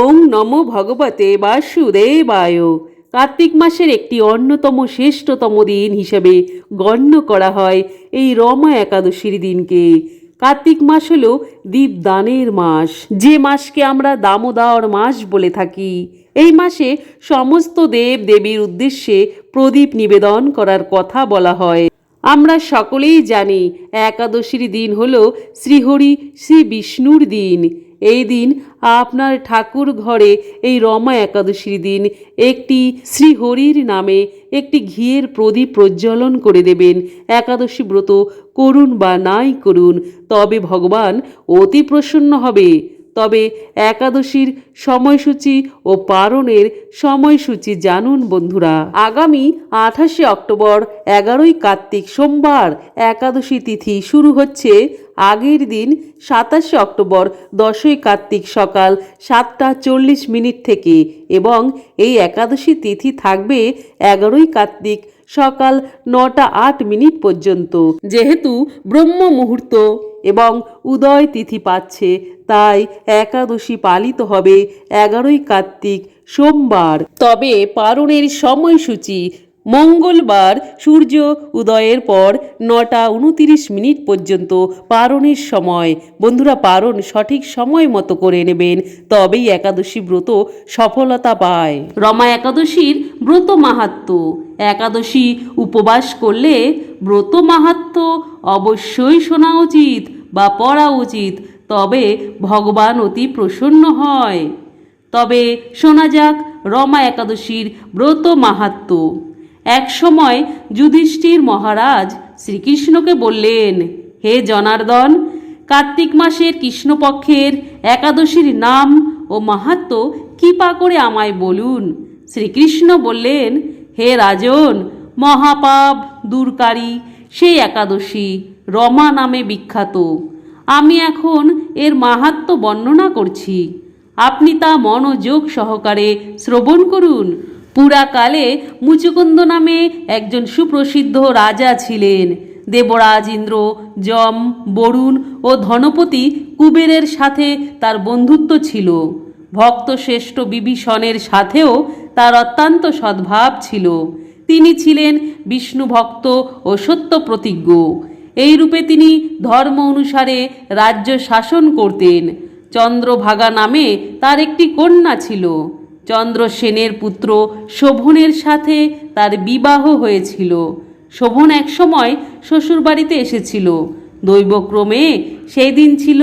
ওং নমো ভগবতে বাসুদেবায়। কার্তিক মাসের একটি অন্যতম শ্রেষ্ঠতম দিন হিসেবে গণ্য করা হয় এই রমা একাদশীর দিনকে। কার্তিক মাস হল দীপদানের মাস, যে মাসকে আমরা দামোদর মাস বলে থাকি। এই মাসে সমস্ত দেব দেবীর উদ্দেশ্যে প্রদীপ নিবেদন করার কথা বলা হয়। আমরা সকলেই জানি একাদশীর দিন হল শ্রীহরি শ্রী বিষ্ণুর দিন। এই দিন আপনার ঠাকুর ঘরে এই রমা একাদশীর দিন একটি শ্রীহরির নামে একটি ঘিয়ের প্রদীপ প্রজ্বলন করে দেবেন। একাদশী ব্রত করুন বা নাই করুন, তবে ভগবান অতি প্রসন্ন হবে। তবে একাদশীর সময়সূচি ও পারণের সময়সূচি জানুন বন্ধুরা। আগামী 28শে অক্টোবর 11ই কার্তিক সোমবার একাদশী তিথি শুরু হচ্ছে। আগের দিন 27শে অক্টোবর 10ই কার্তিক সকাল 7:40 থেকে এবং এই একাদশী তিথি থাকবে 11ই কার্তিক সকাল 9:08 পর্যন্ত। যেহেতু ব্রহ্ম মুহূর্ত এবং উদয় তিথি পাচ্ছে, তাই একাদশী পালিত হবে 11ই কার্তিক সোমবার। তবে পারণের সময়সূচি মঙ্গলবার সূর্য উদয়ের পর 9:29 পর্যন্ত পারণের সময়। বন্ধুরা, পারণ সঠিক সময় মতো করে নেবেন, তবেই একাদশী ব্রত সফলতা পায়। রমা একাদশীর ব্রত মাহাত্ম্য। একাদশী উপবাস করলে ব্রত মাহাত্ম্য অবশ্যই শোনা উচিত বা পড়া উচিত, তবে ভগবান অতি প্রসন্ন হয়। তবে শোনা যাক রমা একাদশীর ব্রত মাহাত্ম্য। এক সময় যুধিষ্ঠির মহারাজ শ্রীকৃষ্ণকে বললেন, হে জনার্দন, কার্তিক মাসের কৃষ্ণপক্ষের একাদশীর নাম ও মাহাত্ম্য কৃপা করে আমায় বলুন। শ্রীকৃষ্ণ বললেন, হে রাজন, মহাপাপ দূরকারী সেই একাদশী রমা নামে বিখ্যাত। আমি এখন এর মাহাত্ম্য বর্ণনা করছি, আপনি তা মনোযোগ সহকারে শ্রবণ করুন। পুরাকালে মুচুকুন্দ নামে একজন সুপ্রসিদ্ধ রাজা ছিলেন। দেবরাজ ইন্দ্র, যম, বরুণ ও ধনপতি কুবেরের সাথে তার বন্ধুত্ব ছিল। ভক্ত শ্রেষ্ঠ বিভীষণের সাথেও তার অত্যন্ত সদ্ভাব ছিল। তিনি ছিলেন বিষ্ণু ভক্ত ও সত্য প্রতিজ্ঞ। এই রূপে তিনি ধর্ম অনুসারে রাজ্য শাসন করতেন। চন্দ্রভাগা নামে তার একটি কন্যা ছিল। চন্দ্রসেনের পুত্র শোভনের সাথে তার বিবাহ হয়েছিল। শোভন একসময় শ্বশুরবাড়িতে এসেছিল। দৈবক্রমে সেই দিন ছিল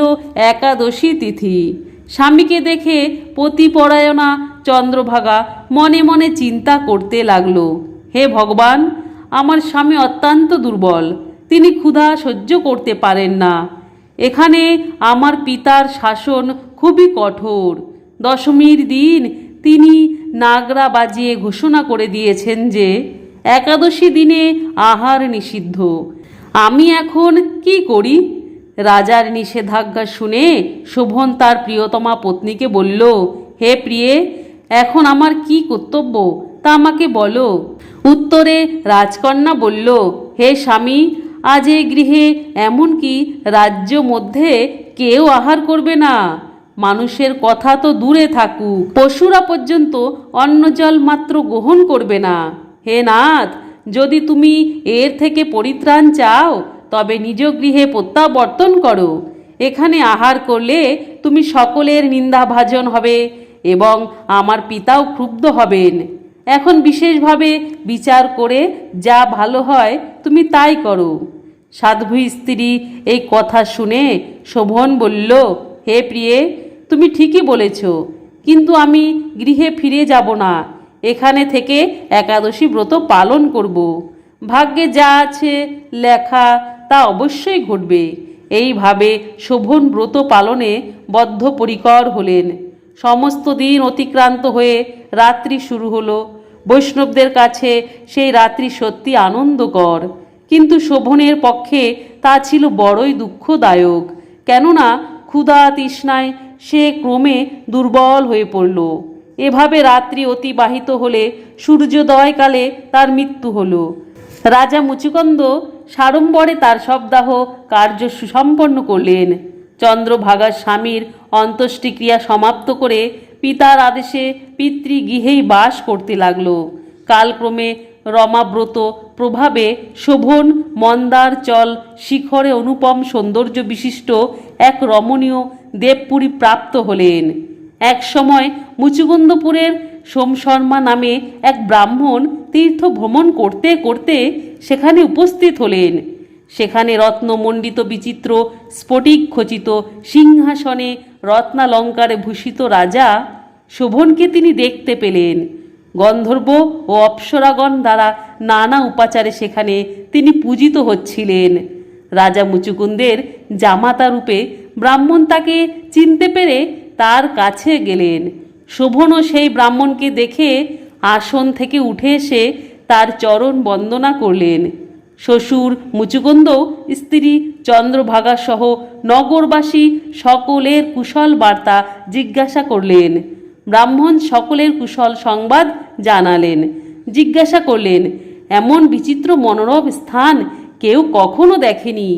একাদশী তিথি। স্বামীকে দেখে পতিপরায়ণা চন্দ্রভাগা মনে মনে চিন্তা করতে লাগলো, হে ভগবান, আমার স্বামী অত্যন্ত দুর্বল, তিনি ক্ষুধা সহ্য করতে পারেন না। এখানে আমার পিতার শাসন খুবই কঠোর। দশমীর দিন তিনি নাগরা বাজিয়ে ঘোষণা করে দিয়েছেন যে একাদশী দিনে আহার নিষিদ্ধ। আমি এখন কি করি? রাজার নিষেধাজ্ঞা শুনে শোভন তার প্রিয়তমা পত্নীকে বলল, হে প্রিয়ে, এখন আমার কি কর্তব্য তা আমাকে বলো। উত্তরে রাজকন্যা বলল, হে স্বামী, আজ এই গৃহে এমনকি রাজ্য মধ্যে কেউ আহার করবে না। মানুষের কথা তো দূরে থাকুক, পশুরা পর্যন্ত অন্ন জল মাত্র গ্রহণ করবে না। হে নাথ, যদি তুমি এর থেকে পরিত্রাণ চাও তবে নিজ গৃহে প্রত্যাবর্তন করো। এখানে আহার করলে তুমি সকলের নিন্দাভাজন হবে এবং আমার পিতাও ক্ষুব্ধ হবেন। এখন বিশেষভাবে বিচার করে যা ভালো হয় তুমি তাই করো। সাধ্বী স্ত্রী এই কথা শুনে শোভন বলল, হে প্রিয়ে, তুমি ঠিকই বলেছ, কিন্তু আমি গৃহে ফিরে যাব না। এখানে থেকে একাদশী ব্রত পালন করব। ভাগ্যে যা আছে লেখা তা অবশ্যই ঘটবে। এইভাবে শোভন ব্রত পালনে বদ্ধপরিকর হলেন। সমস্ত দিন অতিক্রান্ত হয়ে রাত্রি শুরু হলো। বৈষ্ণবদের কাছে সেই রাত্রি সত্যি আনন্দকর, কিন্তু শোভনের পক্ষে তা ছিল বড়ই দুঃখদায়ক। কেননা ক্ষুধা তৃষ্ণায় সে ক্রমে দুর্বল হয়ে পড়ল। এভাবে রাত্রি অতিবাহিত হলে সূর্যোদয়কালে তার মৃত্যু হলো। রাজা মুচুকুন্দ সাড়ম্বরে তার শবদাহ কার্য সুসম্পন্ন করলেন। চন্দ্রভাগার স্বামীর অন্ত্যেষ্টিক্রিয়া সমাপ্ত করে পিতার আদেশে পিতৃগৃহেই বাস করতে লাগল। কালক্রমে রমাব্রত প্রভাবে শোভন মন্দারচল শিখরে অনুপম সৌন্দর্য বিশিষ্ট এক রমণীয় দেবপুরী প্রাপ্ত হলেন। এক সময় মুচুকুন্দপুরের সোমশর্মা নামে এক ব্রাহ্মণ তীর্থ ভ্রমণ করতে করতে সেখানে উপস্থিত হলেন। সেখানে রত্নমণ্ডিত বিচিত্র স্ফটিক খচিত সিংহাসনে রত্নালঙ্কারে ভূষিত রাজা শোভনকে তিনি দেখতে পেলেন। গন্ধর্ব ও অপ্সরাগণ দ্বারা নানা উপাচারে সেখানে তিনি পূজিত হচ্ছিলেন। রাজা মুচুকুন্দের জামাতা রূপে ব্রাহ্মণ তাকে চিনতে পেরে তার কাছে গেলেন। শোভনও সেই ব্রাহ্মণকে দেখে আসন থেকে উঠে এসে তার চরণ বন্দনা করলেন। শ্বশুর মুচুকুন্দ স্ত্রী চন্দ্রভাগা সহ নগরবাসী সকলের কুশল বার্তা জিজ্ঞাসা করলেন। ব্রাহ্মণ সকলের কুশল সংবাদ জানালেন। জিজ্ঞাসা করলেন, এমন বিচিত্র মনোরম স্থান কেউ কখনো দেখেনি,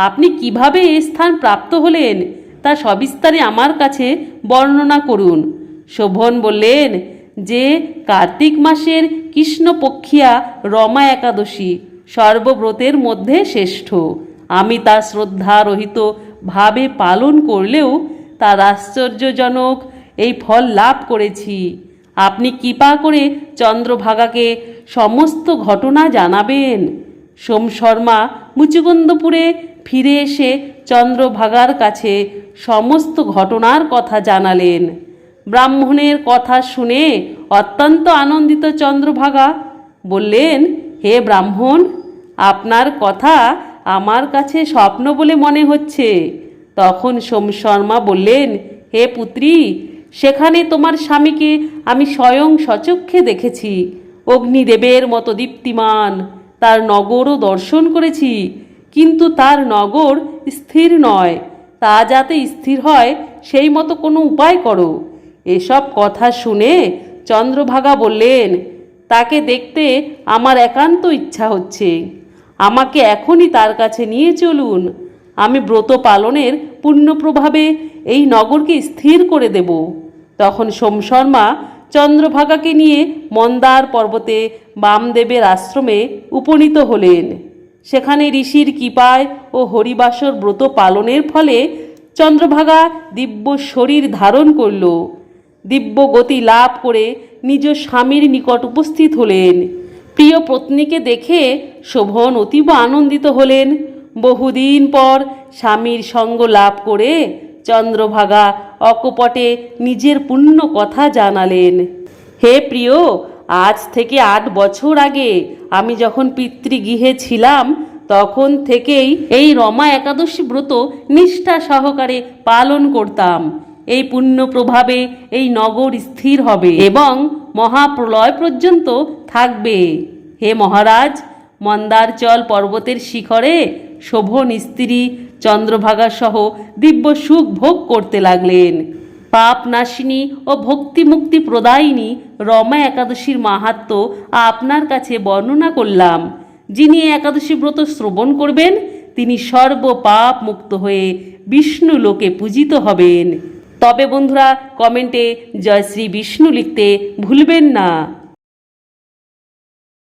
আপনি কিভাবে এ স্থান প্রাপ্ত হলেন তা সবিস্তারে আমার কাছে বর্ণনা করুন। শোভন বললেন যে কার্তিক মাসের কৃষ্ণপক্ষিয়া রমা একাদশী সর্বব্রতের মধ্যে শ্রেষ্ঠ। আমি তা শ্রদ্ধারহিত ভাবে পালন করলেও তার আশ্চর্যজনক এই ফল লাভ করেছি। আপনি কৃপা করে চন্দ্রভাগাকে সমস্ত ঘটনা জানাবেন। সোমশর্মা মুচুকুন্দপুরে ফিরে এসে চন্দ্রভাগার কাছে সমস্ত ঘটনার কথা জানালেন। ব্রাহ্মণের কথা শুনে অত্যন্ত আনন্দিত চন্দ্রভাগা বললেন, হে ব্রাহ্মণ, আপনার কথা আমার কাছে স্বপ্ন বলে মনে হচ্ছে। তখন সোমশর্মা বললেন, হে পুত্রী, সেখানে তোমার স্বামীকে আমি স্বয়ং সচক্ষে দেখেছি। অগ্নিদেবের মতো দীপ্তিমান, তার নগরও দর্শন করেছি, কিন্তু তার নগর স্থির নয়। তা যাতে স্থির হয় সেই মতো কোনো উপায় করো। এসব কথা শুনে চন্দ্রভাগা বললেন, তাকে দেখতে আমার একান্ত ইচ্ছা হচ্ছে। আমাকে এখনই তার কাছে নিয়ে চলুন। আমি ব্রত পালনের পুণ্যপ্রভাবে এই নগরকে স্থির করে দেব। তখন সোমশর্মা চন্দ্রভাগাকে নিয়ে মন্দার পর্বতে বামদেবের আশ্রমে উপনীত হলেন। সেখানে ঋষির কৃপায় ও হরিবাসর ব্রত পালনের ফলে চন্দ্রভাগা দিব্য শরীর ধারণ করল। দিব্য গতি লাভ করে নিজ স্বামীর নিকট উপস্থিত হলেন। প্রিয় পত্নীকে দেখে শোভন অতীব আনন্দিত হলেন। বহুদিন পর স্বামীর সঙ্গ লাভ করে চন্দ্রভাগা অকপটে নিজের পুণ্য কথা জানালেন। হে প্রিয়, আজ থেকে 8 বছর আগে আমি যখন পিতৃগৃহে ছিলাম তখন থেকেই এই রমা একাদশী ব্রত নিষ্ঠা সহকারে পালন করতাম। এই পুণ্য প্রভাবে এই নগর স্থির হবে এবং মহাপ্রলয় পর্যন্ত থাকবে। হে মহারাজ, মন্দারচল পর্বতের শিখরে শোভন স্ত্রী চন্দ্রভাগা সহ দিব্য সুখ ভোগ করতে লাগলেন। পাপ নাশিনী ও ভক্তি মুক্তি প্রদায়িনী রমা একাদশীর মাহাত্ম্য আপনার কাছে বর্ণনা করলাম। যিনি একাদশী ব্রত শ্রবণ করবেন তিনি সর্ব পাপ মুক্ত হয়ে বিষ্ণু লোকে পূজিত হবেন। তবে বন্ধুরা, কমেন্টে জয় শ্রী বিষ্ণু লিখতে ভুলবেন না।